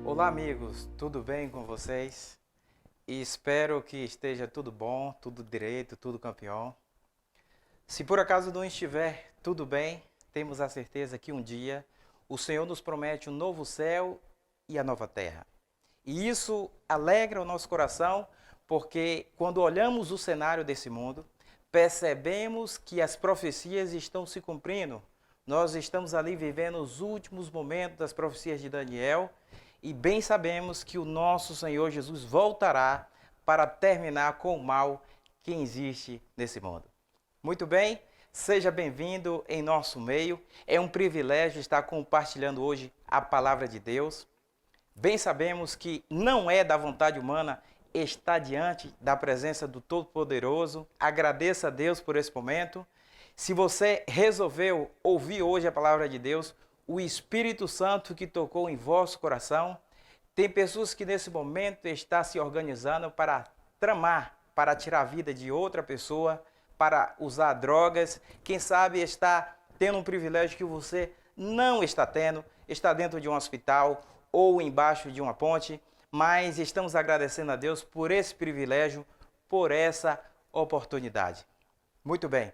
Olá, amigos, tudo bem com vocês? E espero que esteja tudo bom, tudo direito, tudo campeão. Se por acaso não estiver tudo bem, temos a certeza que um dia o Senhor nos promete um novo céu e a nova terra. E isso alegra o nosso coração, porque quando olhamos o cenário desse mundo, percebemos que as profecias estão se cumprindo. Nós estamos ali vivendo os últimos momentos das profecias de Daniel e bem sabemos que o nosso Senhor Jesus voltará para terminar com o mal que existe nesse mundo. Muito bem, seja bem-vindo em nosso meio. É um privilégio estar compartilhando hoje a palavra de Deus. Bem sabemos que não é da vontade humana estar diante da presença do Todo-Poderoso. Agradeça a Deus por esse momento. Se você resolveu ouvir hoje a palavra de Deus, o Espírito Santo que tocou em vosso coração, tem pessoas que nesse momento estão se organizando para tramar, para tirar a vida de outra pessoa, para usar drogas. Quem sabe está tendo um privilégio que você não está tendo, está dentro de um hospital ou embaixo de uma ponte, mas estamos agradecendo a Deus por esse privilégio, por essa oportunidade. Muito bem.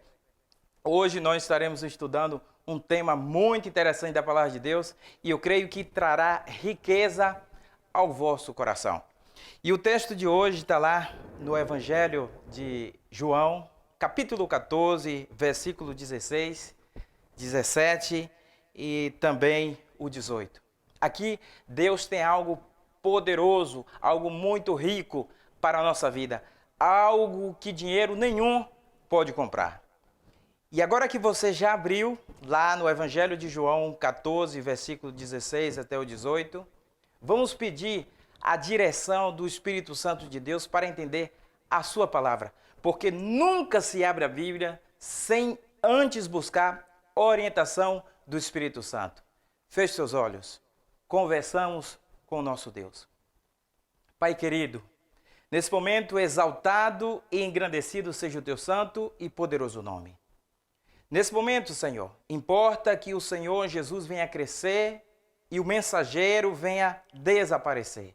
Hoje nós estaremos estudando um tema muito interessante da palavra de Deus e eu creio que trará riqueza ao vosso coração. E o texto de hoje está lá no Evangelho de João, capítulo 14, versículo 16, 17 e também o 18. Aqui Deus tem algo poderoso, algo muito rico para a nossa vida, algo que dinheiro nenhum pode comprar. E agora que você já abriu lá no Evangelho de João 14, versículo 16 até o 18, vamos pedir a direção do Espírito Santo de Deus para entender a sua palavra, porque nunca se abre a Bíblia sem antes buscar orientação do Espírito Santo. Feche seus olhos, conversamos com o nosso Deus. Pai querido, nesse momento exaltado e engrandecido seja o teu santo e poderoso nome. Nesse momento, Senhor, importa que o Senhor Jesus venha crescer e o mensageiro venha desaparecer.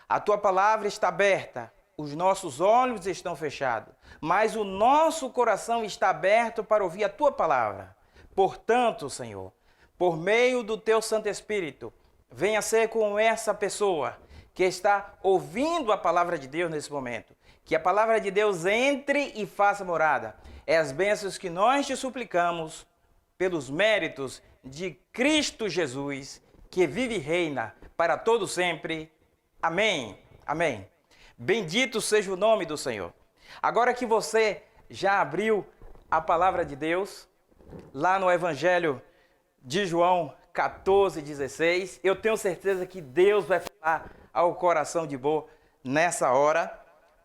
A tua palavra está aberta, os nossos olhos estão fechados, mas o nosso coração está aberto para ouvir a tua palavra. Portanto, Senhor, por meio do teu Santo Espírito, venha ser com essa pessoa que está ouvindo a palavra de Deus nesse momento. Que a palavra de Deus entre e faça morada. É as bênçãos que nós te suplicamos pelos méritos de Cristo Jesus, que vive e reina para todo sempre. Amém. Amém. Bendito seja o nome do Senhor. Agora que você já abriu a palavra de Deus, lá no Evangelho de João 14, 16, eu tenho certeza que Deus vai falar ao coração de Bo nessa hora,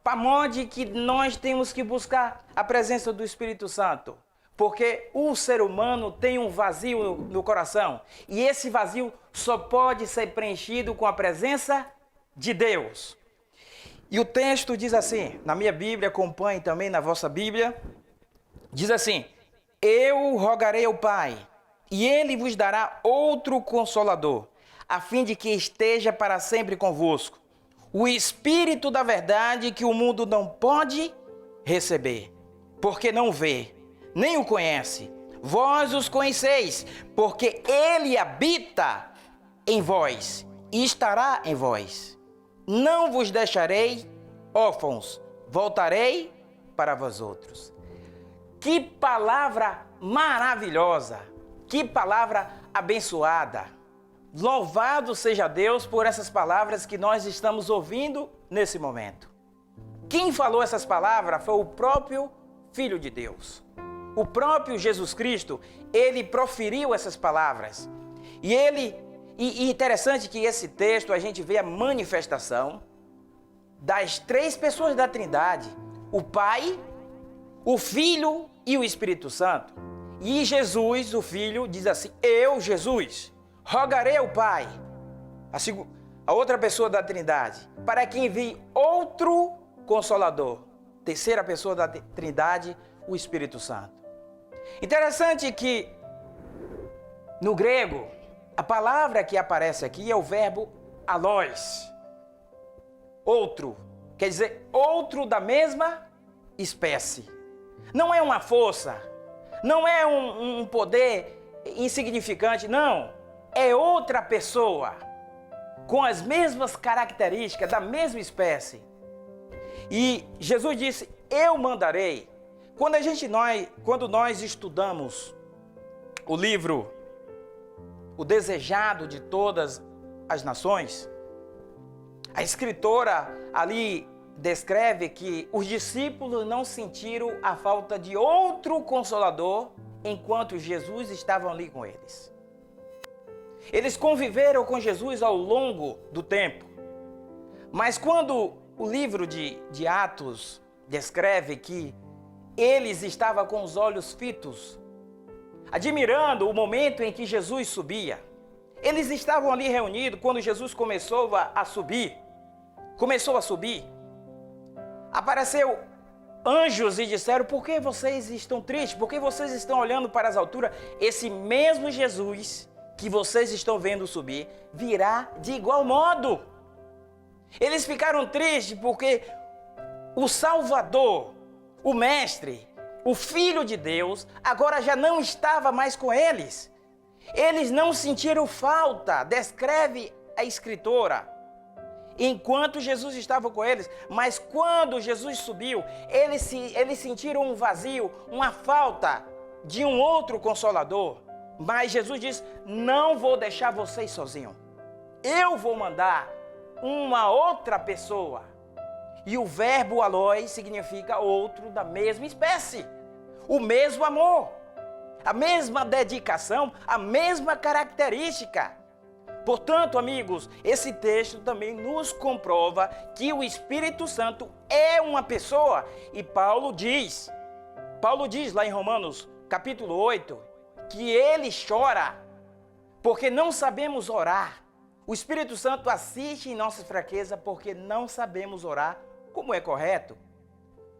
para modo que nós temos que buscar a presença do Espírito Santo, porque o ser humano tem um vazio no coração, e esse vazio só pode ser preenchido com a presença de Deus. E o texto diz assim, na minha Bíblia, acompanhe também na vossa Bíblia, diz assim: eu rogarei ao Pai, e Ele vos dará outro Consolador, a fim de que esteja para sempre convosco, o Espírito da verdade que o mundo não pode receber, porque não vê, nem o conhece. Vós os conheceis, porque Ele habita em vós e estará em vós. Não vos deixarei órfãos, voltarei para vós outros. Que palavra maravilhosa, que palavra abençoada. Louvado seja Deus por essas palavras que nós estamos ouvindo nesse momento. Quem falou essas palavras foi o próprio Filho de Deus. O próprio Jesus Cristo, ele proferiu essas palavras. E interessante que esse texto a gente vê a manifestação das três pessoas da Trindade: o Pai, o Filho e o Espírito Santo. E Jesus, o Filho, diz assim: eu, Jesus, rogarei ao Pai, a outra pessoa da Trindade, para que envie outro Consolador, terceira pessoa da Trindade, o Espírito Santo. Interessante que no grego, a palavra que aparece aqui é o verbo alós. Outro, quer dizer, outro da mesma espécie. Não é uma força, não é um poder insignificante, não. É outra pessoa, com as mesmas características, da mesma espécie. E Jesus disse, eu mandarei. Quando nós estudamos o livro O Desejado de Todas as Nações, a escritora ali descreve que os discípulos não sentiram a falta de outro consolador enquanto Jesus estava ali com eles. Eles conviveram com Jesus ao longo do tempo. Mas quando o livro de Atos descreve que eles estavam com os olhos fitos, admirando o momento em que Jesus subia. Eles estavam ali reunidos quando Jesus começou a subir. Apareceu anjos e disseram, por que vocês estão tristes? Por que vocês estão olhando para as alturas? Esse mesmo Jesus que vocês estão vendo subir, virá de igual modo. Eles ficaram tristes porque o Salvador, o Mestre, o Filho de Deus, agora já não estava mais com eles. Eles não sentiram falta, descreve a escritora, enquanto Jesus estava com eles. Mas quando Jesus subiu, eles sentiram um vazio, uma falta de um outro Consolador. Mas Jesus disse, não vou deixar vocês sozinhos. Eu vou mandar uma outra pessoa. E o verbo aloi significa outro da mesma espécie. O mesmo amor, a mesma dedicação, a mesma característica. Portanto, amigos, esse texto também nos comprova que o Espírito Santo é uma pessoa. E Paulo diz lá em Romanos capítulo 8, que ele chora porque não sabemos orar. O Espírito Santo assiste em nossa fraqueza porque não sabemos orar como é correto.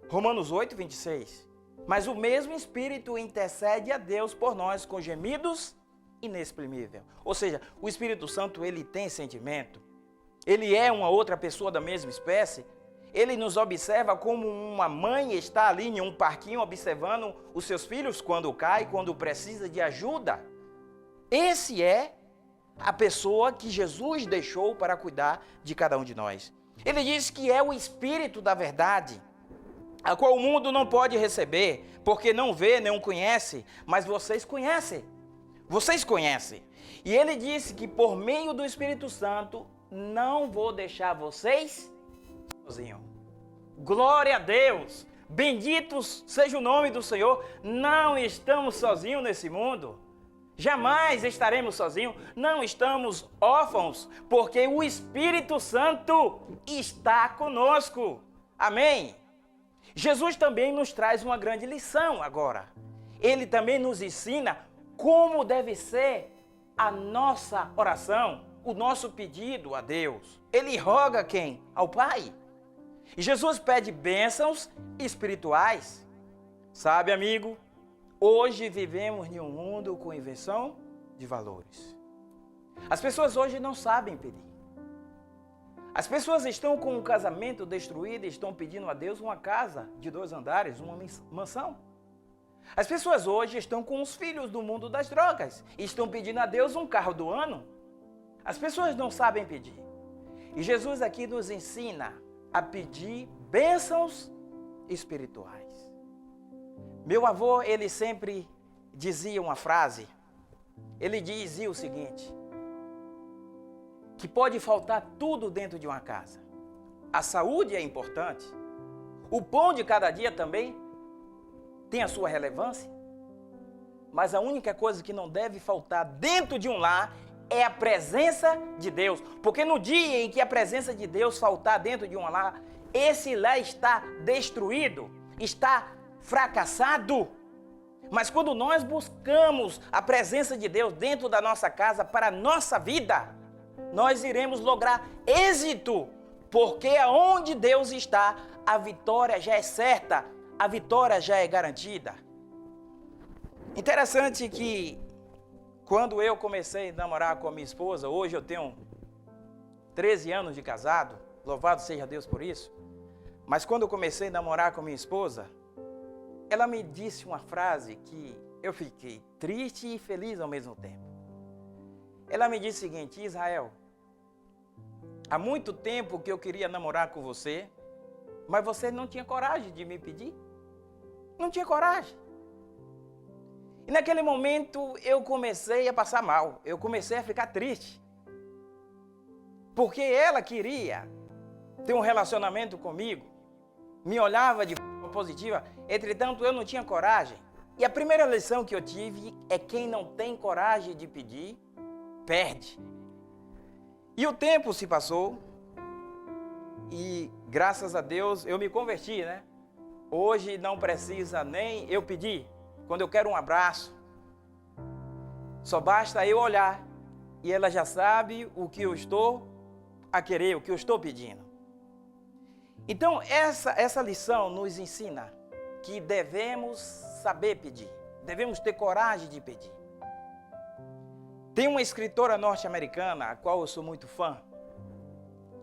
Romanos 8, 26. Mas o mesmo Espírito intercede a Deus por nós com gemidos inexprimíveis. Ou seja, o Espírito Santo, ele tem sentimento. Ele é uma outra pessoa da mesma espécie. Ele nos observa como uma mãe está ali em um parquinho observando os seus filhos quando cai, quando precisa de ajuda. Esse é a pessoa que Jesus deixou para cuidar de cada um de nós. Ele diz que é o Espírito da verdade, a qual o mundo não pode receber, porque não vê, nem conhece, mas vocês conhecem. Vocês conhecem. E ele disse que por meio do Espírito Santo, não vou deixar vocês sozinhos. Glória a Deus! Bendito seja o nome do Senhor. Não estamos sozinhos nesse mundo. Jamais estaremos sozinhos, não estamos órfãos, porque o Espírito Santo está conosco. Amém? Jesus também nos traz uma grande lição agora. Ele também nos ensina como deve ser a nossa oração, o nosso pedido a Deus. Ele roga quem? Ao Pai. E Jesus pede bênçãos espirituais. Sabe, amigo? Hoje vivemos em um mundo com inversão de valores. As pessoas hoje não sabem pedir. As pessoas estão com um casamento destruído e estão pedindo a Deus uma casa de 2 andares, uma mansão. As pessoas hoje estão com os filhos do mundo das drogas e estão pedindo a Deus um carro do ano. As pessoas não sabem pedir. E Jesus aqui nos ensina a pedir bênçãos espirituais. Meu avô, ele sempre dizia uma frase. Ele dizia o seguinte, que pode faltar tudo dentro de uma casa. A saúde é importante. O pão de cada dia também tem a sua relevância. Mas a única coisa que não deve faltar dentro de um lar é a presença de Deus. Porque no dia em que a presença de Deus faltar dentro de um lar, esse lar está destruído, está fracassado. Mas quando nós buscamos a presença de Deus dentro da nossa casa para a nossa vida, nós iremos lograr êxito, porque aonde Deus está, a vitória já é certa, a vitória já é garantida. Interessante que quando eu comecei a namorar com a minha esposa, hoje eu tenho 13 anos de casado, louvado seja Deus por isso. Mas quando eu comecei a namorar com minha esposa, ela me disse uma frase que eu fiquei triste e feliz ao mesmo tempo. Ela me disse o seguinte: Israel, há muito tempo que eu queria namorar com você, mas você não tinha coragem de me pedir. Não tinha coragem. E naquele momento eu comecei a passar mal, eu comecei a ficar triste. Porque ela queria ter um relacionamento comigo, me olhava de forma positiva, entretanto eu não tinha coragem. E a primeira lição que eu tive é: quem não tem coragem de pedir, perde. E o tempo se passou e graças a Deus eu me converti, né? Hoje não precisa nem eu pedir. Quando eu quero um abraço, só basta eu olhar e ela já sabe o que eu estou a querer, o que eu estou pedindo. Então essa lição nos ensina que devemos saber pedir, devemos ter coragem de pedir. Tem uma escritora norte-americana, a qual eu sou muito fã.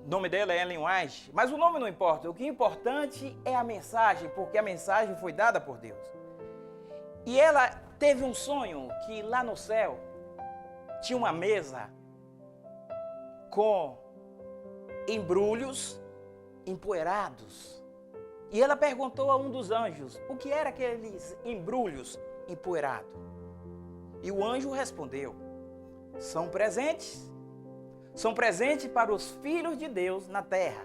O nome dela é Ellen White, mas o nome não importa. O que é importante é a mensagem, porque a mensagem foi dada por Deus. E ela teve um sonho que lá no céu tinha uma mesa com embrulhos empoeirados. E ela perguntou a um dos anjos o que era aqueles embrulhos empoeirados. E o anjo respondeu: são presentes para os filhos de Deus na terra.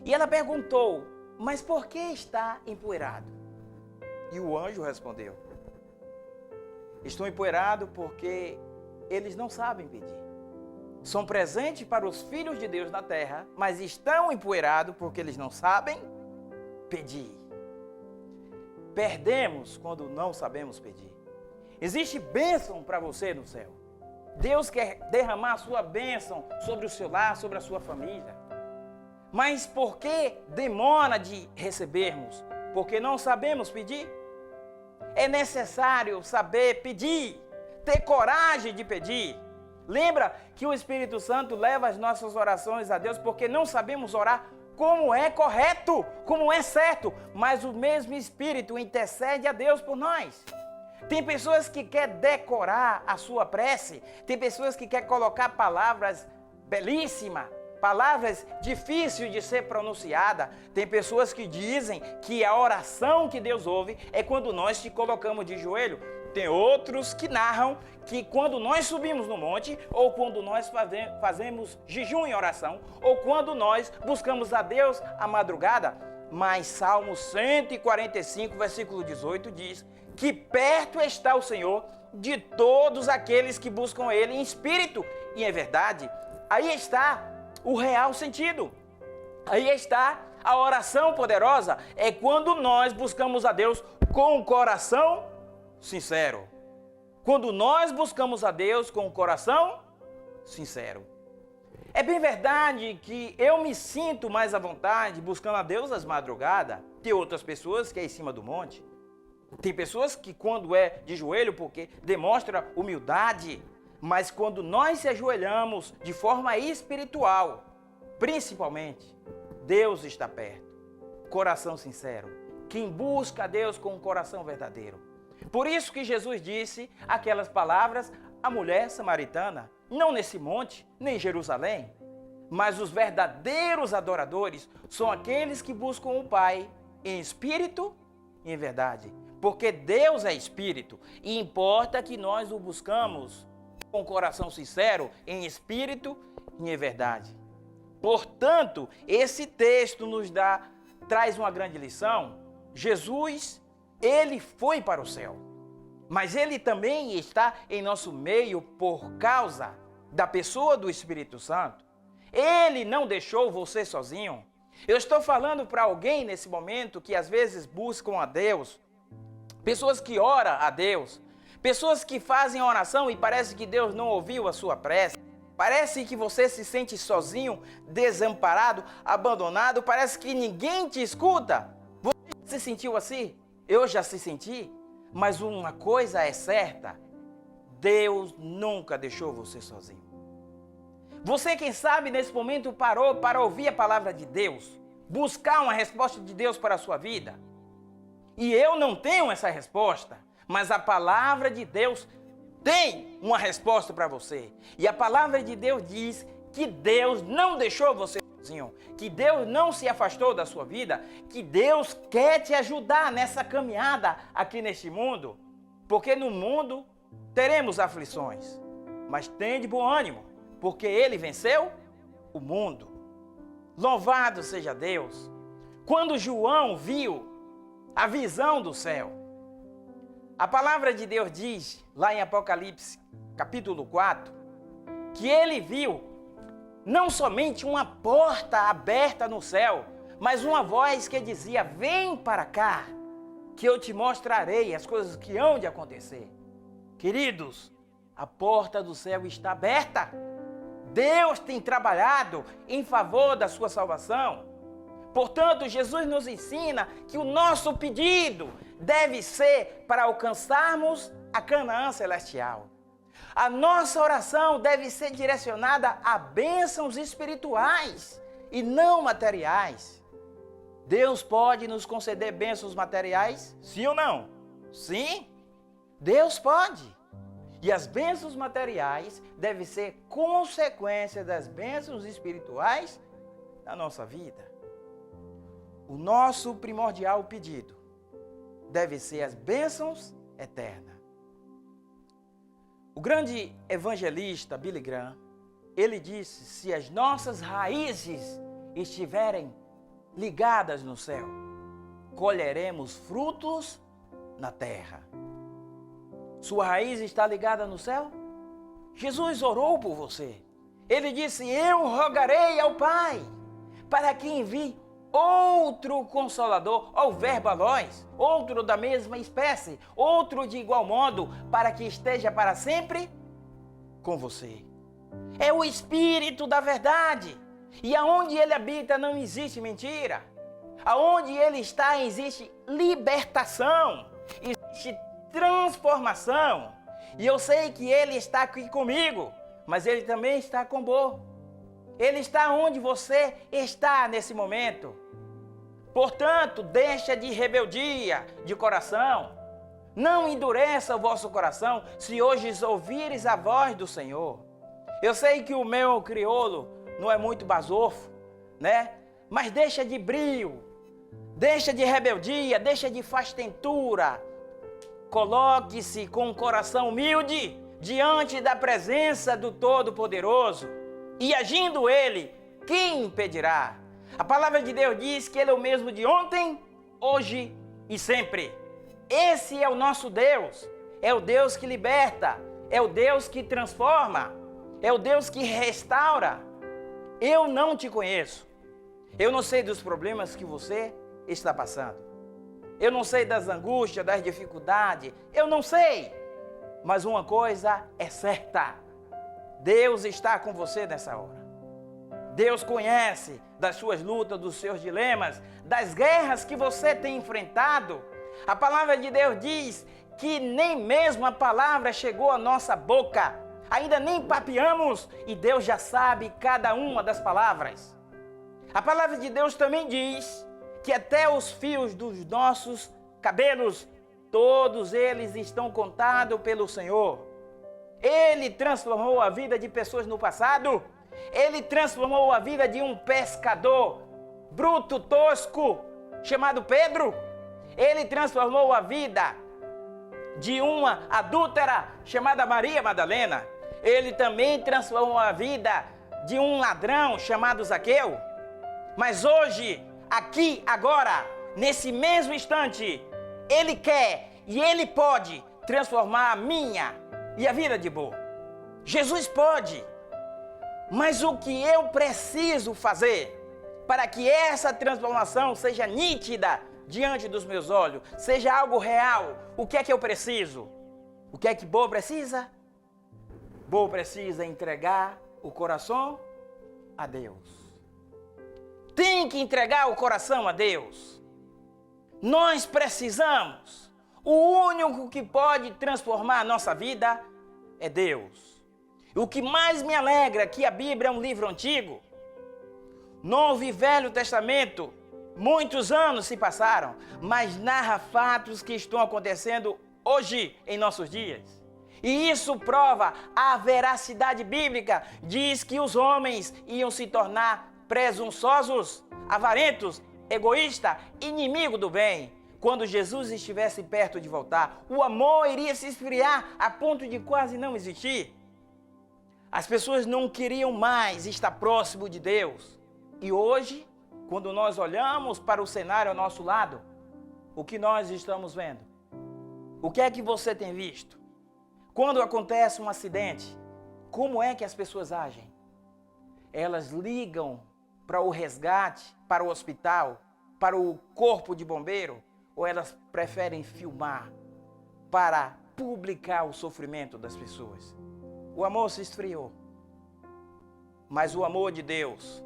E ela perguntou: mas por que está empoeirado? E o anjo respondeu: estou empoeirado porque eles não sabem pedir. São presentes para os filhos de Deus na terra, mas estão empoeirados porque eles não sabem pedir. Perdemos quando não sabemos pedir. Existe bênção para você no céu. Deus quer derramar a sua bênção sobre o seu lar, sobre a sua família. Mas por que demora de recebermos? Porque não sabemos pedir. É necessário saber pedir, ter coragem de pedir. Lembra que o Espírito Santo leva as nossas orações a Deus porque não sabemos orar como é correto, como é certo, mas o mesmo Espírito intercede a Deus por nós. Tem pessoas que querem decorar a sua prece, tem pessoas que querem colocar palavras belíssimas, palavras difíceis de ser pronunciada. Tem pessoas que dizem que a oração que Deus ouve é quando nós te colocamos de joelho. Tem outros que narram que quando nós subimos no monte, ou quando nós fazemos jejum em oração, ou quando nós buscamos a Deus à madrugada. Mas Salmo 145, versículo 18 diz que perto está o Senhor de todos aqueles que buscam Ele em espírito e em verdade. Aí está o real sentido. Aí está a oração poderosa. É quando nós buscamos a Deus com o coração sincero. Quando nós buscamos a Deus com o coração sincero. É bem verdade que eu me sinto mais à vontade buscando a Deus às madrugadas. Tem outras pessoas que é em cima do monte. Tem pessoas que quando é de joelho porque demonstra humildade. Mas quando nós se ajoelhamos de forma espiritual, principalmente, Deus está perto. Coração sincero. Quem busca a Deus com um coração verdadeiro. Por isso que Jesus disse aquelas palavras à mulher samaritana. Não nesse monte, nem em Jerusalém. Mas os verdadeiros adoradores são aqueles que buscam o Pai em espírito e em verdade. Porque Deus é espírito e importa que nós o buscamos com coração sincero, em espírito e em verdade. Portanto, esse texto traz uma grande lição. Jesus, ele foi para o céu, mas ele também está em nosso meio por causa da pessoa do Espírito Santo. Ele não deixou você sozinho. Eu estou falando para alguém nesse momento que às vezes buscam a Deus, pessoas que oram a Deus, pessoas que fazem oração e parece que Deus não ouviu a sua prece. Parece que você se sente sozinho, desamparado, abandonado. Parece que ninguém te escuta. Você se sentiu assim? Eu já se senti. Mas uma coisa é certa. Deus nunca deixou você sozinho. Você, quem sabe, nesse momento parou para ouvir a palavra de Deus, buscar uma resposta de Deus para a sua vida. E eu não tenho essa resposta, mas a palavra de Deus tem uma resposta para você. E a palavra de Deus diz que Deus não deixou você sozinho, que Deus não se afastou da sua vida, que Deus quer te ajudar nessa caminhada aqui neste mundo, porque no mundo teremos aflições, mas tem de bom ânimo, porque Ele venceu o mundo. Louvado seja Deus! Quando João viu a visão do céu, a palavra de Deus diz, lá em Apocalipse, capítulo 4, que ele viu não somente uma porta aberta no céu, mas uma voz que dizia: vem para cá, que eu te mostrarei as coisas que hão de acontecer. Queridos, a porta do céu está aberta. Deus tem trabalhado em favor da sua salvação. Portanto, Jesus nos ensina que o nosso pedido deve ser para alcançarmos a Canaã celestial. A nossa oração deve ser direcionada a bênçãos espirituais e não materiais. Deus pode nos conceder bênçãos materiais? Sim ou não? Sim, Deus pode. E as bênçãos materiais devem ser consequência das bênçãos espirituais na nossa vida. O nosso primordial pedido deve ser as bênçãos eternas. O grande evangelista Billy Graham, ele disse: se as nossas raízes estiverem ligadas no céu, colheremos frutos na terra. Sua raiz está ligada no céu? Jesus orou por você. Ele disse: eu rogarei ao Pai para que envie outro Consolador, ou verbo alós, outro da mesma espécie, outro de igual modo, para que esteja para sempre com você. É o Espírito da verdade. E aonde ele habita não existe mentira. Aonde ele está existe libertação, existe transformação. E eu sei que ele está aqui comigo, mas ele também está com você. Ele está onde você está nesse momento. Portanto, deixa de rebeldia de coração. Não endureça o vosso coração se hoje ouvires a voz do Senhor. Eu sei que o meu crioulo não é muito basofo, né? Mas deixa de brio, deixa de rebeldia, deixa de fastentura. Coloque-se com um coração humilde diante da presença do Todo-Poderoso. E agindo Ele, quem impedirá? A palavra de Deus diz que Ele é o mesmo de ontem, hoje e sempre. Esse é o nosso Deus. É o Deus que liberta. É o Deus que transforma. É o Deus que restaura. Eu não te conheço. Eu não sei dos problemas que você está passando. Eu não sei das angústias, das dificuldades. Eu não sei. Mas uma coisa é certa. Deus está com você nessa hora. Deus conhece das suas lutas, dos seus dilemas, das guerras que você tem enfrentado. A palavra de Deus diz que nem mesmo a palavra chegou à nossa boca. Ainda nem papeamos e Deus já sabe cada uma das palavras. A palavra de Deus também diz que até os fios dos nossos cabelos, todos eles estão contados pelo Senhor. Ele transformou a vida de pessoas no passado. Ele transformou a vida de um pescador bruto, tosco, chamado Pedro. Ele transformou a vida de uma adúltera chamada Maria Madalena. Ele também transformou a vida de um ladrão chamado Zaqueu. Mas hoje, aqui, agora, nesse mesmo instante, Ele quer e Ele pode transformar a minha e a vida de boa. Jesus pode. Mas o que eu preciso fazer para que essa transformação seja nítida diante dos meus olhos, seja algo real, o que é que eu preciso? O que é que Bo precisa? Bo precisa entregar o coração a Deus. Tem que entregar o coração a Deus. Nós precisamos. O único que pode transformar a nossa vida é Deus. O que mais me alegra é que a Bíblia é um livro antigo. Novo e Velho Testamento, muitos anos se passaram, mas narra fatos que estão acontecendo hoje em nossos dias. E isso prova a veracidade bíblica. Diz que os homens iam se tornar presunçosos, avarentos, egoístas, inimigos do bem. Quando Jesus estivesse perto de voltar, o amor iria se esfriar a ponto de quase não existir. As pessoas não queriam mais estar próximo de Deus. E hoje, quando nós olhamos para o cenário ao nosso lado, o que nós estamos vendo? O que é que você tem visto? Quando acontece um acidente, como é que as pessoas agem? Elas ligam para o resgate, para o hospital, para o corpo de bombeiro, ou elas preferem filmar para publicar o sofrimento das pessoas? O amor se esfriou. Mas o amor de Deus,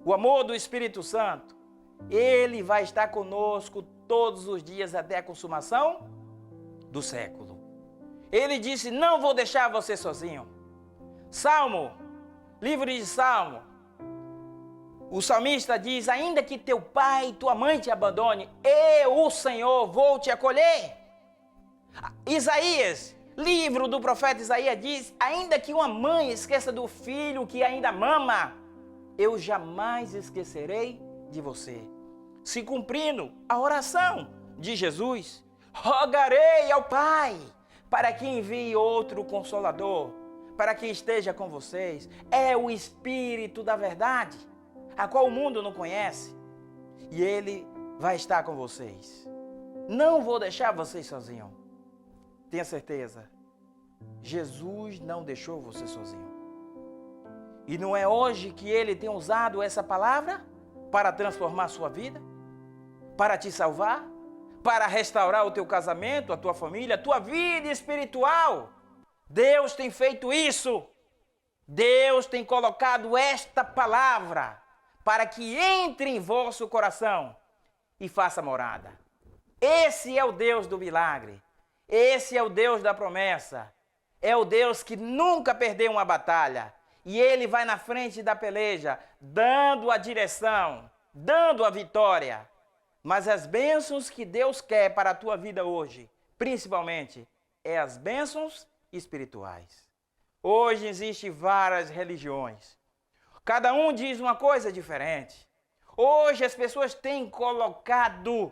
o amor do Espírito Santo, ele vai estar conosco todos os dias até a consumação do século. Ele disse: não vou deixar você sozinho. Salmo, livro de Salmo, o salmista diz: ainda que teu pai e tua mãe te abandone, eu, o Senhor, vou te acolher. Isaías, livro do profeta Isaías, diz: ainda que uma mãe esqueça do filho que ainda mama, eu jamais esquecerei de você. Se cumprindo a oração de Jesus, rogarei ao Pai para que envie outro Consolador, para que esteja com vocês. É o Espírito da verdade, a qual o mundo não conhece, e Ele vai estar com vocês. Não vou deixar vocês sozinhos. Tenha certeza, Jesus não deixou você sozinho. E não é hoje que Ele tem usado essa palavra para transformar a sua vida, para te salvar, para restaurar o teu casamento, a tua família, a tua vida espiritual. Deus tem feito isso. Deus tem colocado esta palavra para que entre em vosso coração e faça morada. Esse é o Deus do milagre. Esse é o Deus da promessa. É o Deus que nunca perdeu uma batalha. E Ele vai na frente da peleja, dando a direção, dando a vitória. Mas as bênçãos que Deus quer para a tua vida hoje, principalmente, é as bênçãos espirituais. Hoje existem várias religiões. Cada um diz uma coisa diferente. Hoje as pessoas têm colocado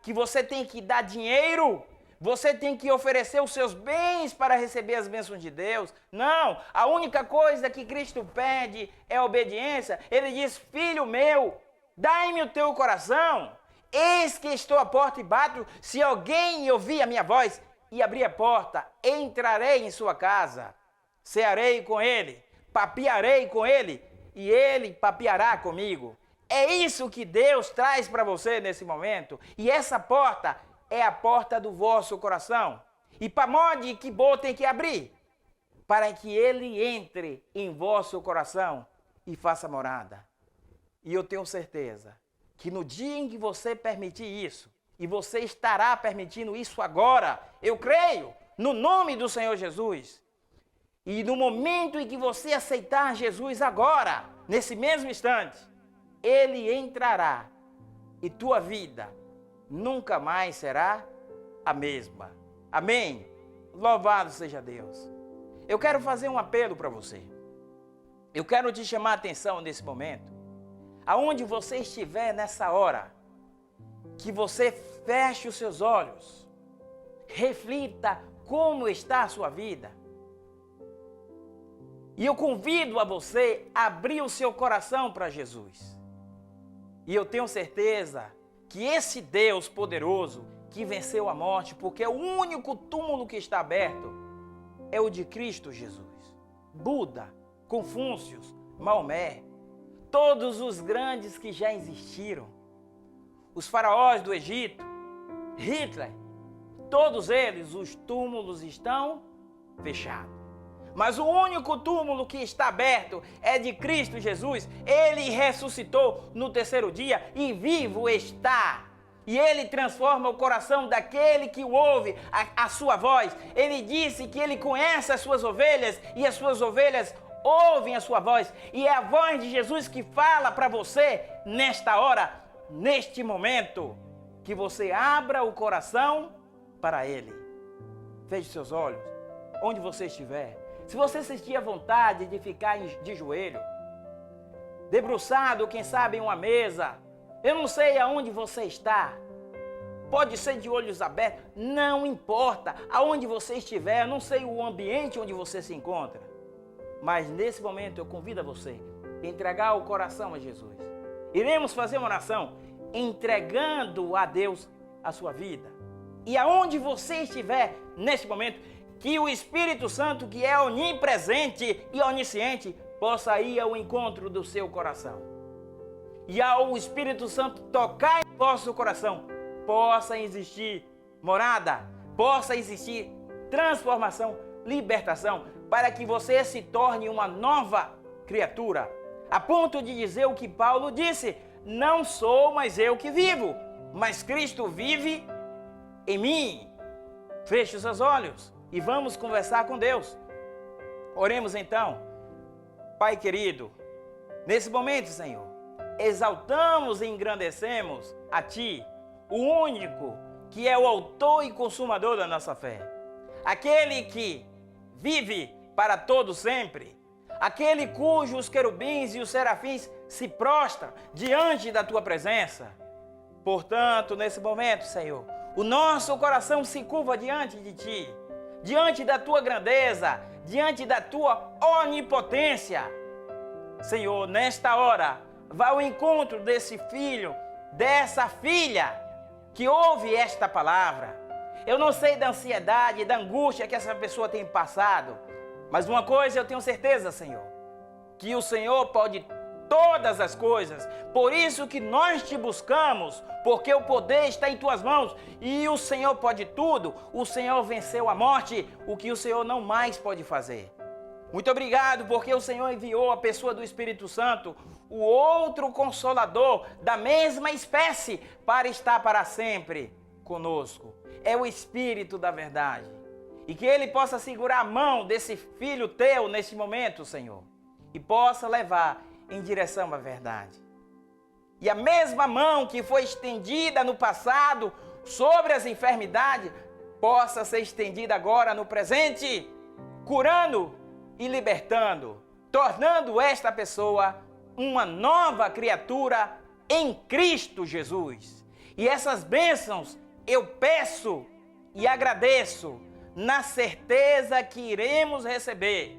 que você tem que dar dinheiro, você tem que oferecer os seus bens para receber as bênçãos de Deus. Não, a única coisa que Cristo pede é obediência. Ele diz: filho meu, dai-me o teu coração, eis que estou à porta e bato. Se alguém ouvir a minha voz e abrir a porta, entrarei em sua casa, cearei com ele, papearei com ele, e ele papeará comigo. É isso que Deus traz para você nesse momento. E essa porta é a porta do vosso coração. E para onde que tem que abrir? Para que ele entre em vosso coração e faça morada. E eu tenho certeza que no dia em que você permitir isso, e você estará permitindo isso agora, eu creio, no nome do Senhor Jesus. E no momento em que você aceitar Jesus agora, nesse mesmo instante, Ele entrará e tua vida nunca mais será a mesma. Amém? Louvado seja Deus. Eu quero fazer um apelo para você. Eu quero te chamar a atenção nesse momento. Aonde você estiver nessa hora, que você feche os seus olhos, reflita como está a sua vida. E eu convido a você a abrir o seu coração para Jesus. E eu tenho certeza que esse Deus poderoso que venceu a morte, porque o único túmulo que está aberto é o de Cristo Jesus. Buda, Confúcio, Maomé, todos os grandes que já existiram, os faraós do Egito, Hitler, todos eles, os túmulos estão fechados. Mas o único túmulo que está aberto é de Cristo Jesus. Ele ressuscitou no terceiro dia e vivo está. e Ele transforma o coração daquele que o ouve, a sua voz. Ele disse que Ele conhece as suas ovelhas e as suas ovelhas ouvem a sua voz. E é a voz de Jesus que fala para você nesta hora, neste momento, que você abra o coração para Ele. Feche seus olhos, onde você estiver. Se você sentir a vontade de ficar de joelho, debruçado, quem sabe em uma mesa, eu não sei aonde você está, pode ser de olhos abertos, não importa aonde você estiver, eu não sei o ambiente onde você se encontra, mas nesse momento eu convido a você a entregar o coração a Jesus. Iremos fazer uma oração entregando a Deus a sua vida. E aonde você estiver neste momento, que o Espírito Santo, que é onipresente e onisciente, possa ir ao encontro do seu coração. E ao Espírito Santo tocar em vosso coração, possa existir morada, possa existir transformação, libertação, para que você se torne uma nova criatura. A ponto de dizer o que Paulo disse: não sou mais eu que vivo, mas Cristo vive em mim. Feche os seus olhos e vamos conversar com Deus. Oremos então. Pai querido, nesse momento, Senhor, exaltamos e engrandecemos a Ti, o único que é o autor e consumador da nossa fé, aquele que vive para todo sempre, aquele cujos querubins e os serafins se prostram diante da Tua presença. Portanto, nesse momento, Senhor, o nosso coração se curva diante de Ti, diante da Tua grandeza, diante da Tua onipotência. Senhor, nesta hora, vá ao encontro desse filho, dessa filha que ouve esta palavra. Eu não sei da ansiedade, da angústia que essa pessoa tem passado, mas uma coisa eu tenho certeza, Senhor, que o Senhor pode todas as coisas. Por isso que nós te buscamos, porque o poder está em tuas mãos e o Senhor pode tudo. O Senhor venceu a morte, o que o Senhor não mais pode fazer. Muito obrigado, porque o Senhor enviou a pessoa do Espírito Santo, o outro Consolador da mesma espécie, para estar para sempre conosco. É o Espírito da verdade. E que Ele possa segurar a mão desse filho teu neste momento, Senhor, e possa levar em direção à verdade. E a mesma mão que foi estendida no passado sobre as enfermidades, possa ser estendida agora no presente, curando e libertando, tornando esta pessoa uma nova criatura em Cristo Jesus. E essas bênçãos eu peço e agradeço na certeza que iremos receber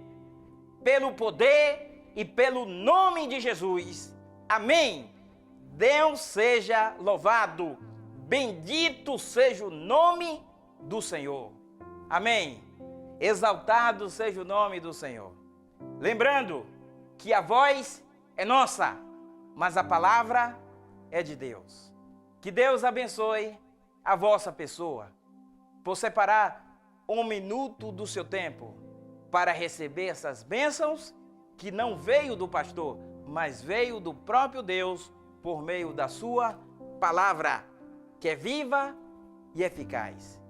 pelo poder e pelo nome de Jesus. Amém. Deus seja louvado. Bendito seja o nome do Senhor. Amém. Exaltado seja o nome do Senhor. Lembrando que a voz é nossa, mas a palavra é de Deus. Que Deus abençoe a vossa pessoa por separar um minuto do seu tempo para receber essas bênçãos que não veio do pastor, mas veio do próprio Deus por meio da sua palavra, que é viva e eficaz.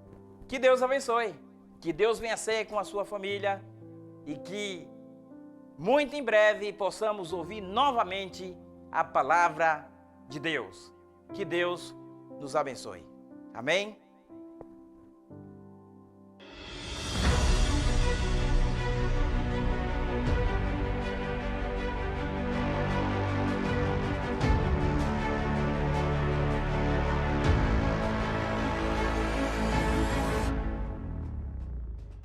Que Deus abençoe. Que Deus venha ser com a sua família e que muito em breve possamos ouvir novamente a palavra de Deus. Que Deus nos abençoe. Amém?